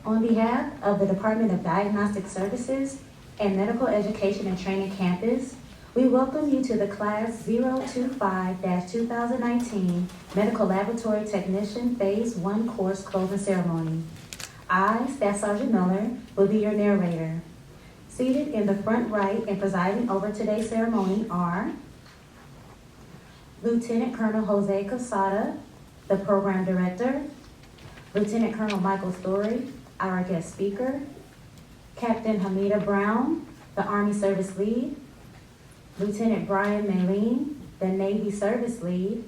On behalf of the Department of Diagnostic Services and Medical Education and Training Campus, we welcome you to the Class 025-2019 Medical Laboratory Technician Phase 1 course closing ceremony. I, Staff Sergeant Miller, will be your narrator. Seated in the front right and presiding over today's ceremony are Lieutenant Colonel Jose Casada, the Program Director, Lieutenant Colonel Michael Story, our guest speaker, Captain Hamida Brown, the Army Service Lead, Lieutenant Brian Maylene, the Navy Service Lead,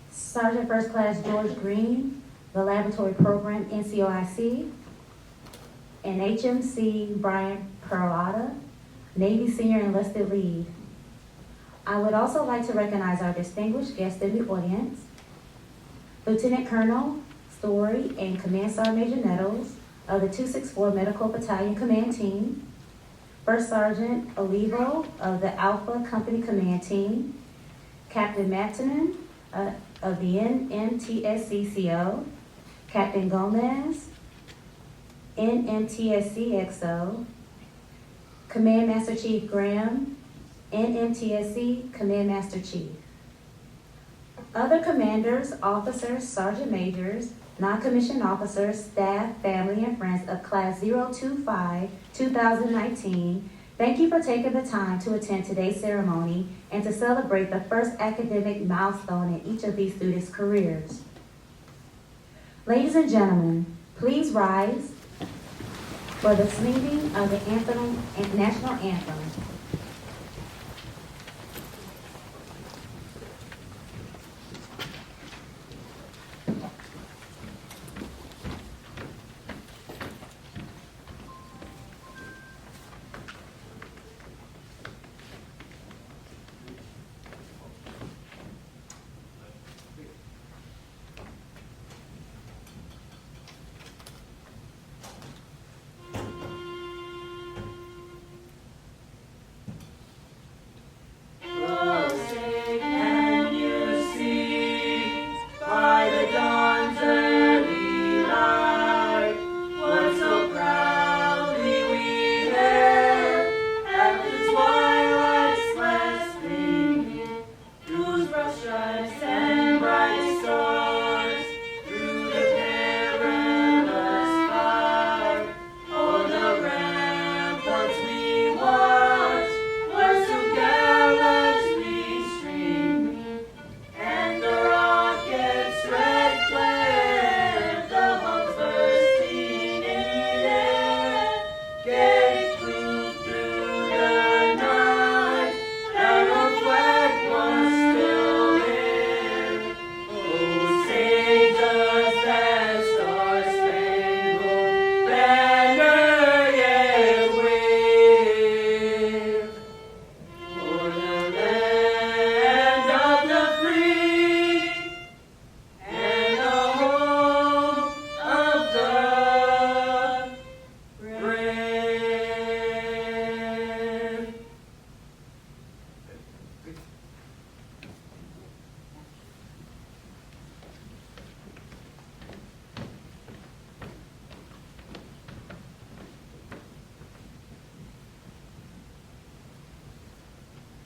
Sergeant First Class George Green, the Laboratory Program NCOIC, and HMC Brian Perlotta, Navy Senior Enlisted Lead. I would also like to recognize our distinguished guests in the audience, Lieutenant Colonel Story and Command Sergeant Major Nettles of the 264 Medical Battalion Command Team, First Sergeant Olivo of the Alpha Company Command Team, Captain Matanen of the NMTSCCO, Captain Gomez, NMTSCXO, Command Master Chief Graham, NMTSC Command Master Chief. Other commanders, officers, sergeant majors, non-commissioned officers, staff, family, and friends of Class 025-2019, thank you for taking the time to attend today's ceremony and to celebrate the first academic milestone in each of these students' careers. Ladies and gentlemen, please rise for the singing of the national anthem.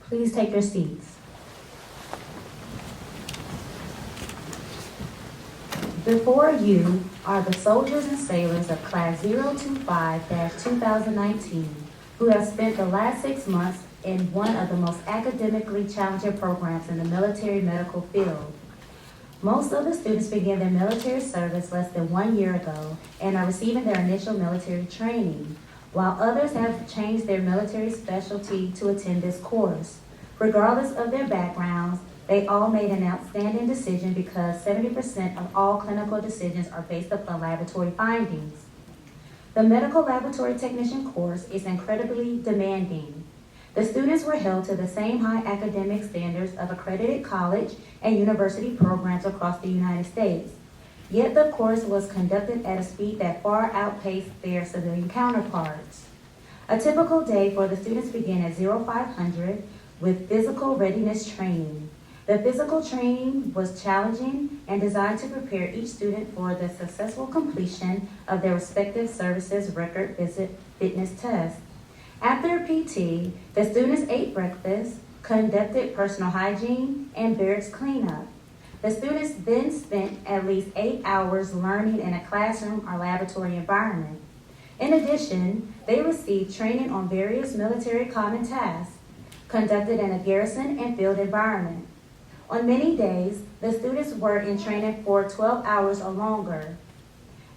Please take your seats. Before you are the soldiers and sailors of Class 025-2019 who have spent the last 6 months in one of the most academically challenging programs in the military medical field. Most of the students began their military service less than 1 year ago and are receiving their initial military training, while others have changed their military specialty to attend this course. Regardless of their backgrounds, they all made an outstanding decision because 70% of all clinical decisions are based upon laboratory findings. The Medical Laboratory Technician course is incredibly demanding. The students were held to the same high academic standards of accredited college and university programs across the United States. Yet the course was conducted at a speed that far outpaced their civilian counterparts. A typical day for the students began at 0500 with physical readiness training. The physical training was challenging and designed to prepare each student for the successful completion of their respective services record fitness test. After PT, the students ate breakfast, conducted personal hygiene, and barracks cleanup. The students then spent at least 8 hours learning in a classroom or laboratory environment. In addition, they received training on various military common tasks conducted in a garrison and field environment. On many days, the students were in training for 12 hours or longer.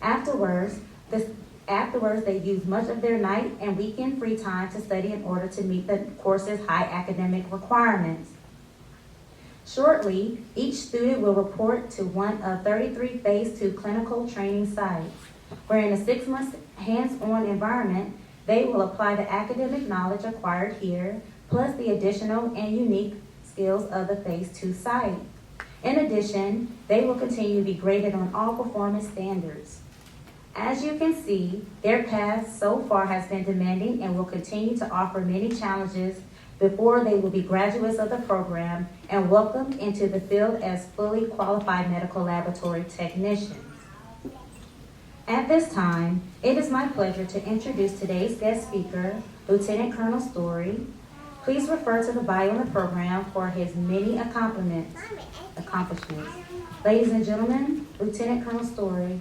Afterwards, they used much of their night and weekend free time to study in order to meet the course's high academic requirements. Shortly, each student will report to one of 33 Phase 2 clinical training sites, where in a 6-month hands-on environment, they will apply the academic knowledge acquired here, plus the additional and unique skills of the Phase 2 site. In addition, they will continue to be graded on all performance standards. As you can see, their path so far has been demanding and will continue to offer many challenges before they will be graduates of the program and welcomed into the field as fully qualified medical laboratory technicians. At this time, it is my pleasure to introduce today's guest speaker, Lieutenant Colonel Story. Please refer to the bio in the program for his many accomplishments. Ladies and gentlemen, Lieutenant Colonel Story.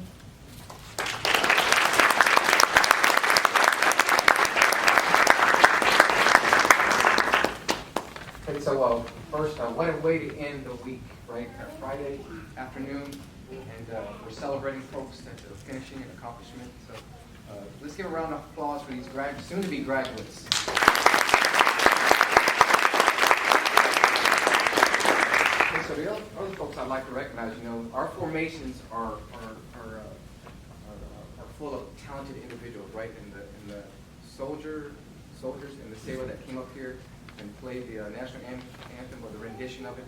Okay, so first, what a way to end the week, right? Friday afternoon, and we're celebrating folks that are finishing an accomplishment. So let's give a round of applause for these soon-to-be graduates. Okay, so the other folks I'd like to recognize, our formations are full of talented individuals, right? And the soldiers and the sailor that came up here and played the national anthem or the rendition of it.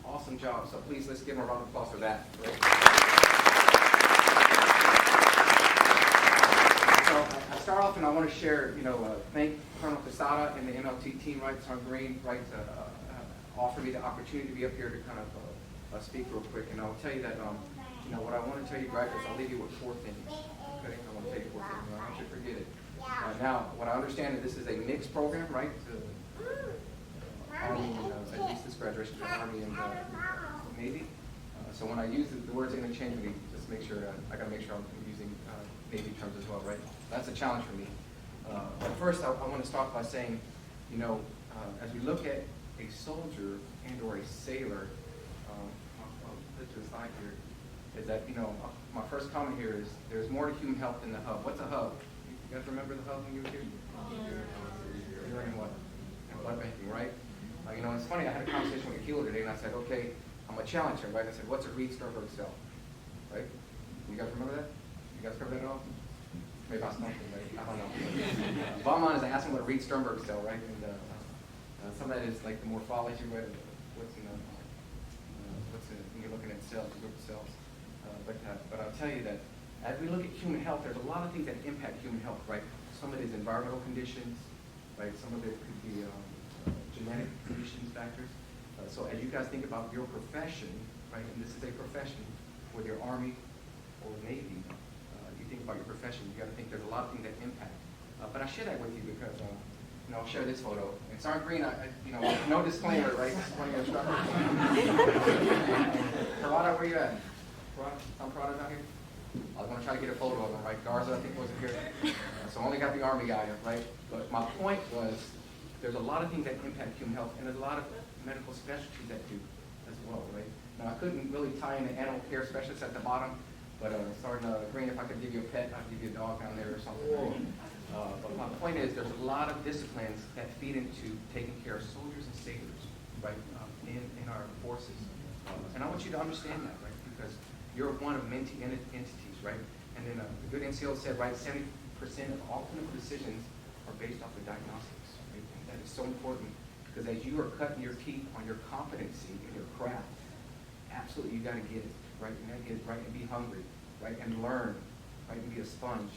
Awesome job. So please, let's give them a round of applause for that. Right? So I start off and I want to share, thank Colonel Quesada and the MLT team, right, Sergeant Green, right, to offer me the opportunity to be up here to kind of speak real quick. And I'll tell you that, what I want to tell you, graduates, I'll leave you with 4 things. Okay, I want to tell you 4 things. I don't want you to forget it. Now, what I understand is this is a mixed program, right? Army and, at least this graduation from Army and Navy. So when I use the words interchangeably, just make sure, I got to make sure I'm using Navy terms as well, right? That's a challenge for me. But first, I want to start by saying, as we look at a soldier and or a sailor, I'll put to the side here, is that, my first comment here is there's more to human health than the hub. What's a hub? You guys remember the hub when you were here? You're in what? In blood banking, right? It's funny, I had a conversation with a healer today, and I said, okay, I'm going to challenge him, right? I said, what's a Reed-Sternberg cell? Right? You guys remember that? You guys cover that at all? Maybe I stumped him, right? I don't know. Bottom line is I asked him what a Reed-Sternberg cell, right? And some of that is like the morphology, right? What's in when you're looking at cells, you look at cells. But I'll tell you that as we look at human health, there's a lot of things that impact human health, right? Some of it is environmental conditions, right? Some of it could be genetic conditions, factors. So as you guys think about your profession, right, and this is a profession, whether you're Army or Navy, you think about your profession, you got to think there's a lot of things that impact. But I share that with you because, I'll share this photo. And Sergeant Green, no disclaimer, right? This is one of your instructors. Parada, where you at? Tom Parada down here? I was going to try to get a photo of him, right? Garza, I think, wasn't here. So I only got the Army guy, right? But my point was, there's a lot of things that impact human health, and there's a lot of medical specialties that do as well, right? Now, I couldn't really tie in the animal care specialist at the bottom, but Sergeant Green, if I could give you a pet, I'd give you a dog down there or something. Right? But my point is, there's a lot of disciplines that feed into taking care of soldiers and sailors, right, in our forces. And I want you to understand that, right, because you're one of many entities, right? And then the good NCO said, right, 70% of all clinical decisions are based off of diagnostics, right? And that is so important because as you are cutting your teeth on your competency in your craft, absolutely you got to get it, right? You got to get it right and be hungry, right? And learn, right? And be a sponge,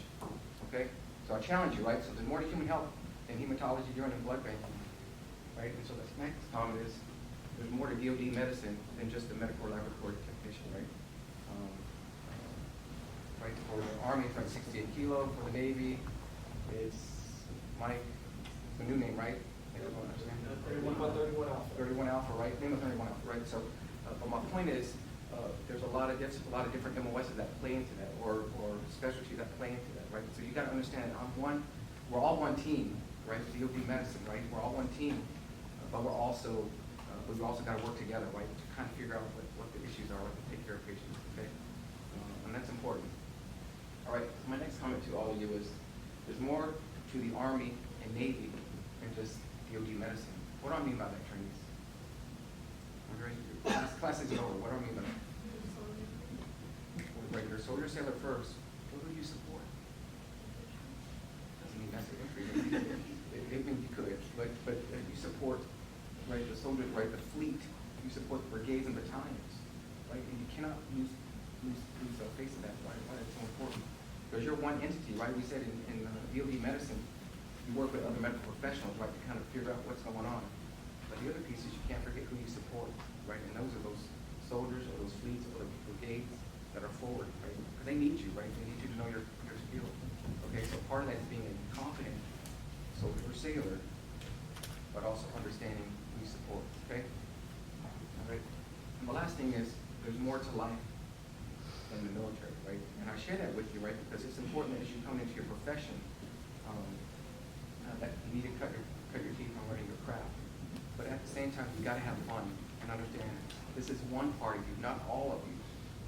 okay? So I challenge you, right? So there's more to human health than hematology, urine, and blood banking, right? And so the next comment is, there's more to DoD medicine than just the medical laboratory technician, right? Right, for the Army, it's like 68 kilo. For the Navy, it's Mike, the new name, right? Everyone understand? 31 alpha. 31 alpha, right? Name of 31 alpha, right? So, but my point is, there's a lot of different MOSs that play into that, or specialties that play into that, right? So you got to understand, we're all one team, right? DoD medicine, right? We're all one team, but we've also got to work together, right? To kind of figure out what the issues are, to take care of patients, okay? And that's important. All right. So my next comment to all of you is, there's more to the Army and Navy than just DoD medicine. What do I mean by that, trainees? Class is over. What do I mean by that? Regular soldier, sailor first. What do you support? Doesn't mean that's the entry. It means you could, but you support, right, the soldiers, right, the fleet. You support the brigades and battalions, right? And you cannot lose face of that. Why that's so important? Because you're one entity, right? We said in DoD medicine, you work with other medical professionals, right, to kind of figure out what's going on. But the other piece is you can't forget who you support, right? And those are those soldiers or those fleets or the brigades that are forward, right? Because they need you, right? They need you to know your skill. Okay, so part of that is being a confident soldier or sailor, but also understanding who you support, okay? All right. And the last thing is, there's more to life than the military, right? And I share that with you, right? Because it's important that as you come into your profession, that you need to cut your teeth on learning your craft. But at the same time, you got to have fun and understand this is one part of you, not all of you,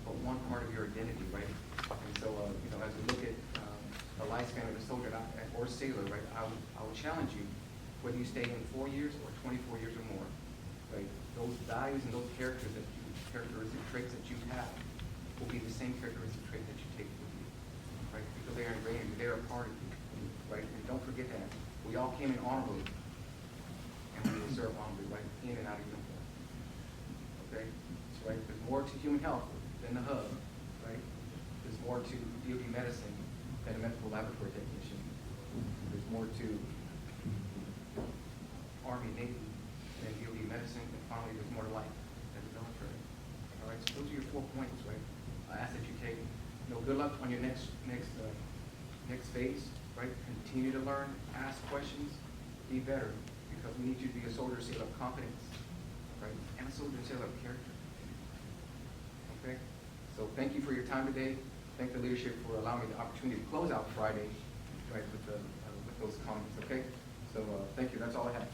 but one part of your identity, right? And so, as we look at the lifespan of a soldier or sailor, right, I would challenge you, whether you stay in 4 years or 24 years or more, right? Those values and those characteristic traits that you have will be the same characteristic traits that you take with you, right? Because they are ingrained, they're a part of you, right? And don't forget that. We all came in honorably, and we will serve honorably, right? In and out of uniform. Okay? That's right. There's more to human health than the hub, right? There's more to DoD medicine than a medical laboratory technician. There's more to Army, Navy than DoD medicine, and finally, there's more to life than the military. All right. So those are your 4 points, right? I ask that you take, good luck on your next phase. Right? Continue to learn, ask questions, be better, because we need you to be a soldier, sailor of confidence, right? And a soldier, sailor of character. Okay? So thank you for your time today. Thank the leadership for allowing me the opportunity to close out Friday, right, with those comments. Okay? So thank you. That's all I have.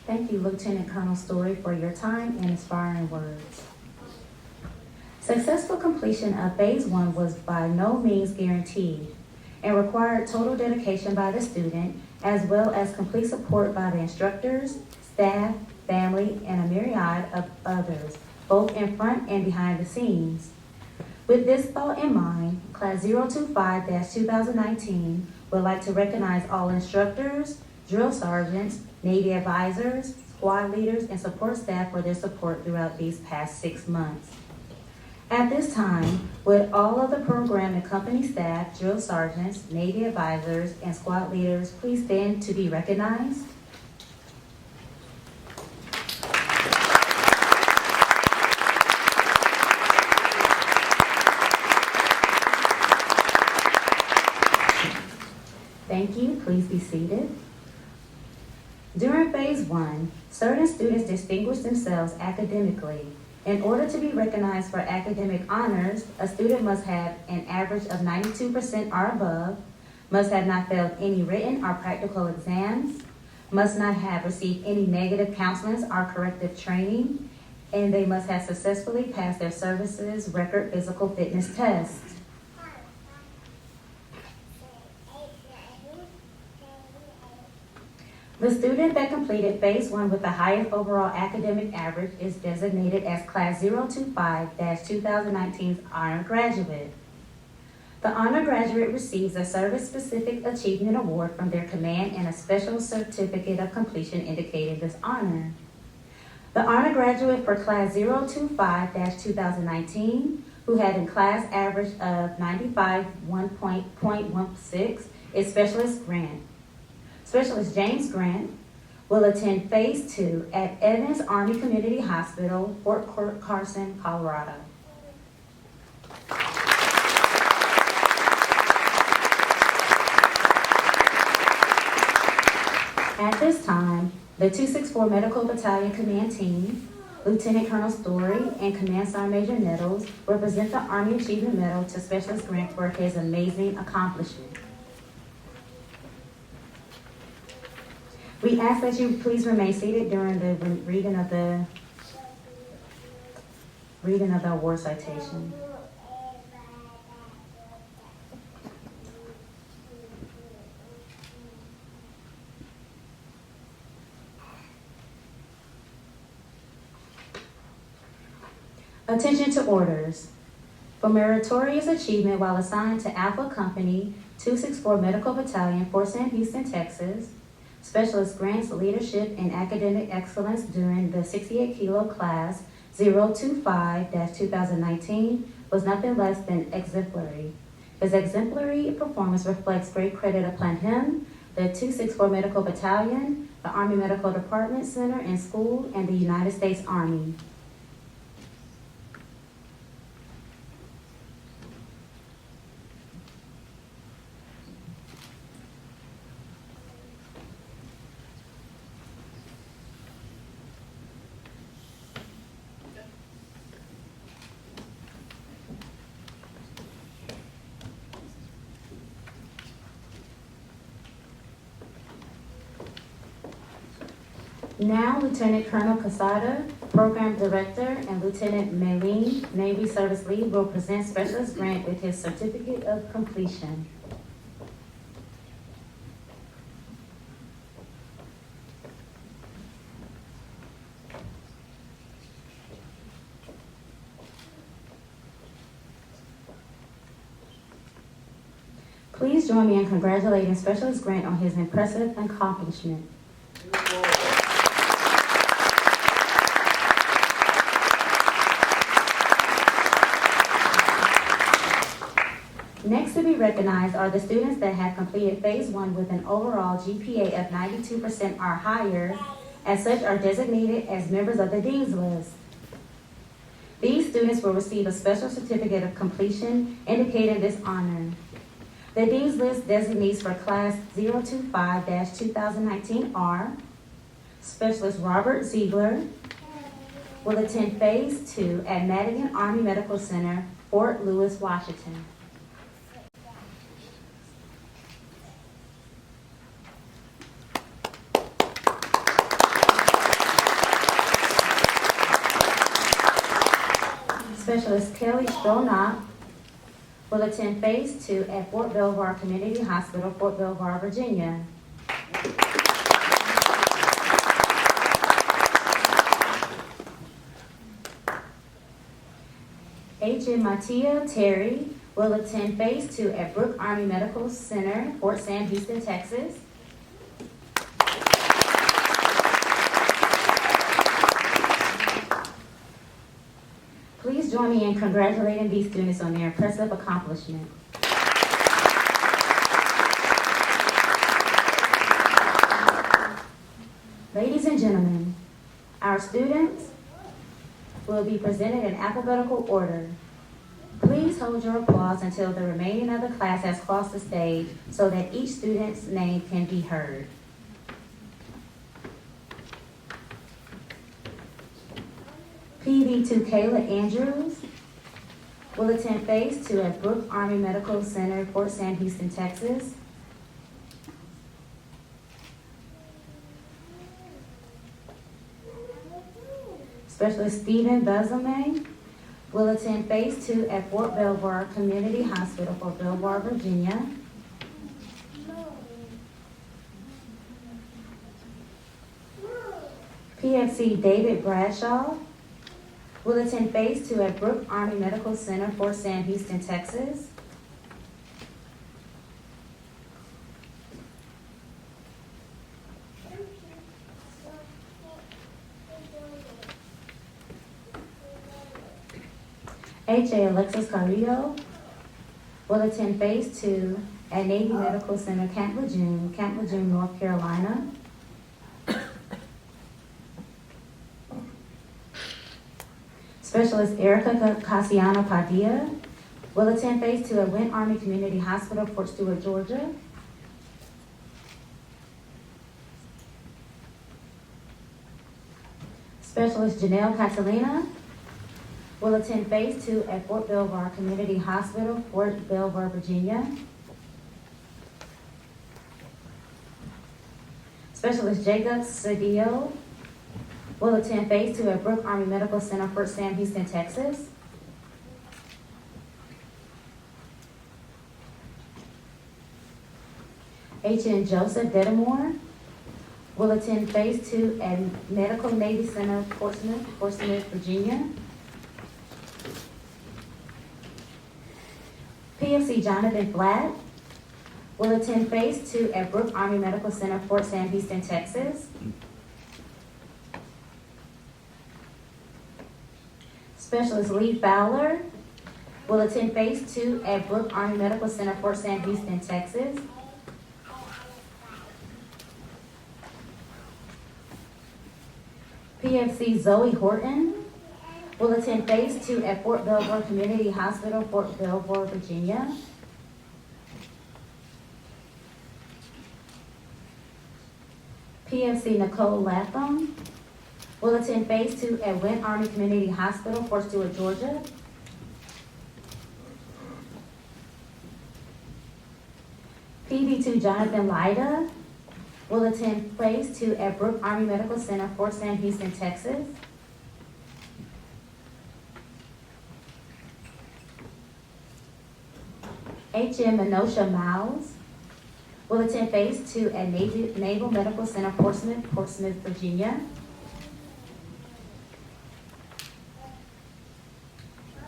Thank you, Lieutenant Colonel Story, for your time and inspiring words. Successful completion of Phase 1 was by no means guaranteed and required total dedication by the student, as well as complete support by the instructors, staff, family, and a myriad of others, both in front and behind the scenes. With this thought in mind, Class 025-2019 would like to recognize all instructors, drill sergeants, Navy advisors, squad leaders, and support staff for their support throughout these past 6 months. At this time, would all of the program and company staff, drill sergeants, Navy advisors, and squad leaders please stand to be recognized? Thank you. Please be seated. During Phase 1, certain students distinguished themselves academically. In order to be recognized for academic honors, a student must have an average of 92% or above, must have not failed any written or practical exams, must not have received any negative counseling or corrective training, and they must have successfully passed their services record physical fitness test. The student that completed Phase 1 with the highest overall academic average is designated as Class 025-2019's Honor Graduate. The Honor Graduate receives a Service-Specific Achievement Award from their command and a special certificate of completion indicating this honor. The honor graduate for class 025-2019, who had a class average of 95.16, is Specialist Grant. Specialist James Grant will attend Phase 2 at Evans Army Community Hospital, Fort Carson, Colorado. At this time, the 264 Medical Battalion Command Team, Lieutenant Colonel Story and Command Sergeant Major Nettles will present the Army Achievement Medal to Specialist Grant for his amazing accomplishment. We ask that you please remain seated during the reading of the award citation. Attention to orders. For meritorious achievement while assigned to Alpha Company 264 Medical Battalion, Fort Sam Houston, Texas, Specialist Grant's leadership and academic excellence during the 68 kilo class 025-2019 was nothing less than exemplary. His exemplary performance reflects great credit upon him, the 264 Medical Battalion, the Army Medical Department Center and School, and the United States Army. Now, Lieutenant Colonel Casada, Program Director, and Lieutenant Maylene, Navy Service Lead, will present Specialist Grant with his certificate of completion. Please join me in congratulating Specialist Grant on his impressive accomplishment. Next to be recognized are the students that have completed Phase 1 with an overall GPA of 92% or higher, as such are designated as members of the Dean's List. These students will receive a special certificate of completion indicating this honor. The Dean's List designees for Class 025-2019 are Specialist Robert Ziegler will attend Phase 2 at Madigan Army Medical Center, Fort Lewis, Washington. Specialist Kelly Stronach will attend Phase 2 at Fort Belvoir Community Hospital, Fort Belvoir, Virginia. Agent Matia Terry will attend Phase 2 at Brooke Army Medical Center, Fort Sam Houston, Texas. Please join me in congratulating these students on their impressive accomplishment. Ladies and gentlemen, our students will be presented in alphabetical order. Please hold your applause until the remaining of the class has crossed the stage so that each student's name can be heard. PV2 Kayla Andrews will attend Phase 2 at Brooke Army Medical Center, Fort Sam Houston, Texas. Specialist Stephen Bazame will attend Phase 2 at Fort Belvoir Community Hospital, Fort Belvoir, Virginia. PFC David Bradshaw will attend Phase 2 at Brooke Army Medical Center, Fort Sam Houston, Texas. H.A. Alexis Carrillo will attend Phase 2 at Navy Medical Center, Camp Lejeune, North Carolina. Specialist Erica Casiano Padilla will attend Phase 2 at Went Army Community Hospital, Fort Stewart, Georgia. Specialist Janelle Catalina will attend Phase 2 at Fort Belvoir Community Hospital, Fort Belvoir, Virginia. Specialist Jacob Cedillo will attend Phase 2 at Brooke Army Medical Center, Fort Sam Houston, Texas. H.N. Joseph Dedamore will attend Phase 2 at Medical Navy Center, Portsmouth, Virginia. PFC Jonathan Flatt will attend Phase 2 at Brooke Army Medical Center, Fort Sam Houston, Texas. Specialist Lee Fowler will attend Phase 2 at Brooke Army Medical Center, Fort Sam Houston, Texas. PFC Zoe Horton will attend Phase 2 at Fort Belvoir Community Hospital, Fort Belvoir, Virginia. PFC Nicole Latham will attend Phase 2 at Went Army Community Hospital, Fort Stewart, Georgia. PB2 Jonathan Lyda will attend Phase 2 at Brooke Army Medical Center, Fort Sam Houston, Texas. HM Menosha Miles will attend Phase 2 at Naval Medical Center, Portsmouth, Virginia.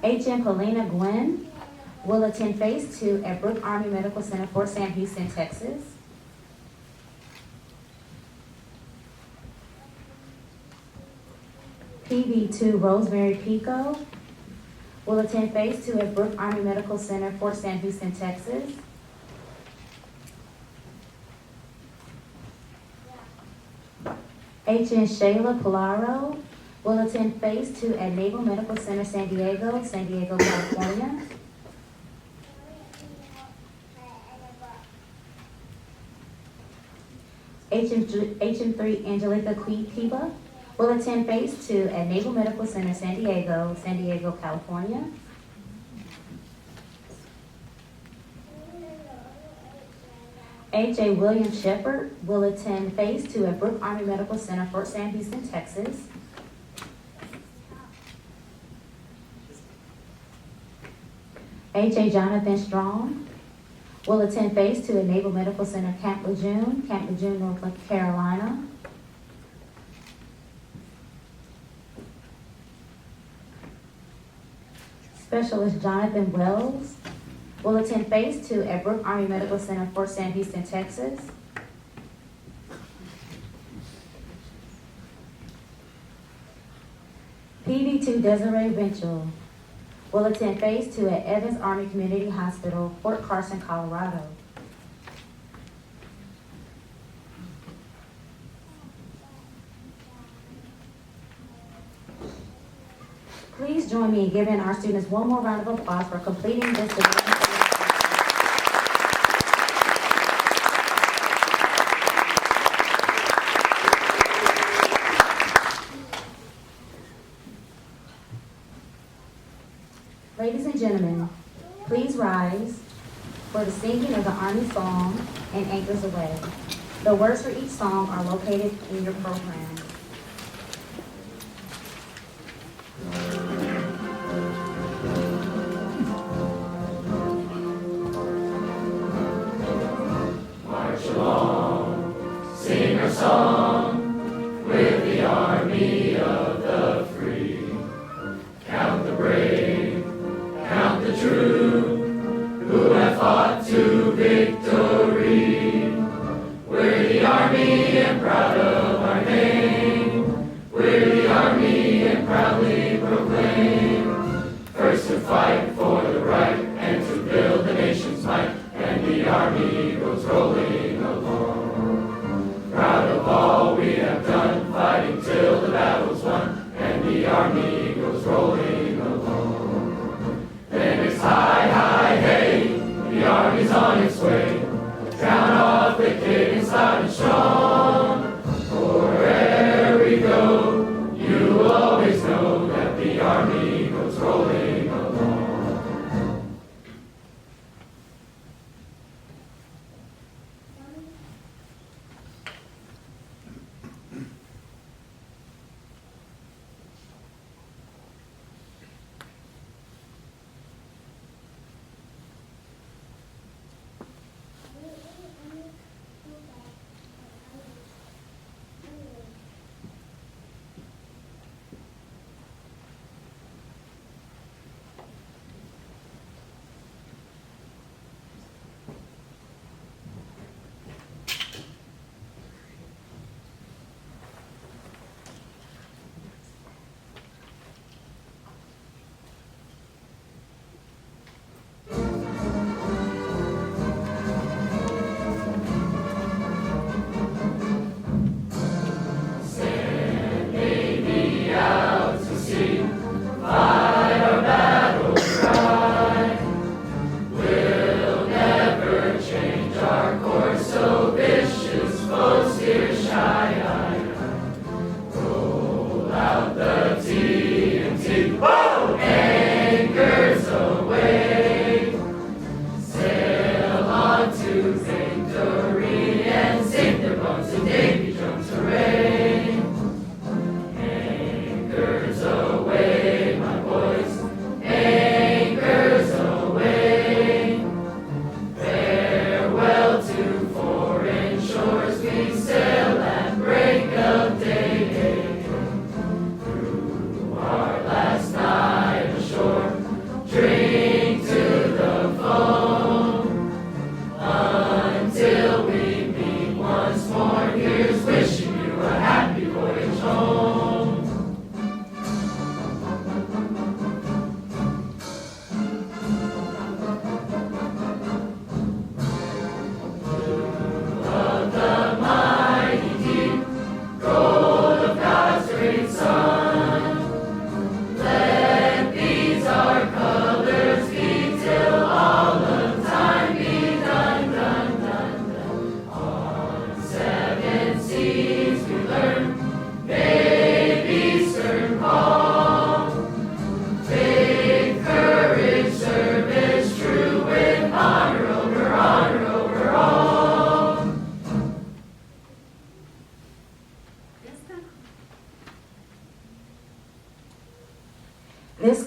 HM Paulina Gwen will attend Phase 2 at Brooke Army Medical Center, Fort Sam Houston, Texas. PB2 Rosemary Pico will attend Phase 2 at Brooke Army Medical Center, Fort Sam Houston, Texas. HN Shayla Polaro will attend Phase 2 at Naval Medical Center, San Diego, California. HM3 Angelica Kiba will attend Phase 2 at Naval Medical Center, San Diego, California. AJ William Shepard will attend Phase 2 at Brooke Army Medical Center, Fort Sam Houston, Texas. AJ Jonathan Strong will attend Phase 2 at Naval Medical Center, Camp Lejeune, North Carolina. Specialist Jonathan Wells will attend Phase 2 at Brooke Army Medical Center, Fort Sam Houston, Texas. PV2 Desiree Venture will attend Phase 2 at Evans Army Community Hospital, Fort Carson, Colorado. Please join me in giving our students one more round of applause for completing this development. Ladies and gentlemen, please rise for the singing of the Army song and Anchors Away. The words for each song are located in your program. First to fight.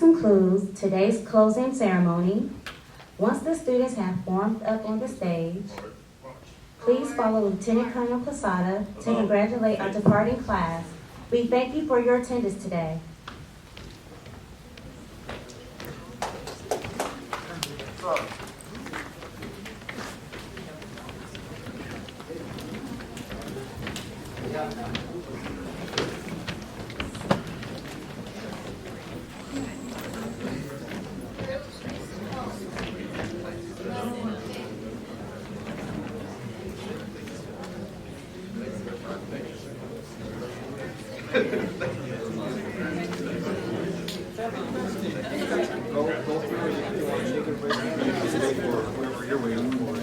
concludes today's closing ceremony. Once the students have formed up on the stage, please follow Lieutenant Colonel Posada to congratulate our departing class. We thank you for your attendance today. Go through if you want to take a break. Whoever you're waiting for.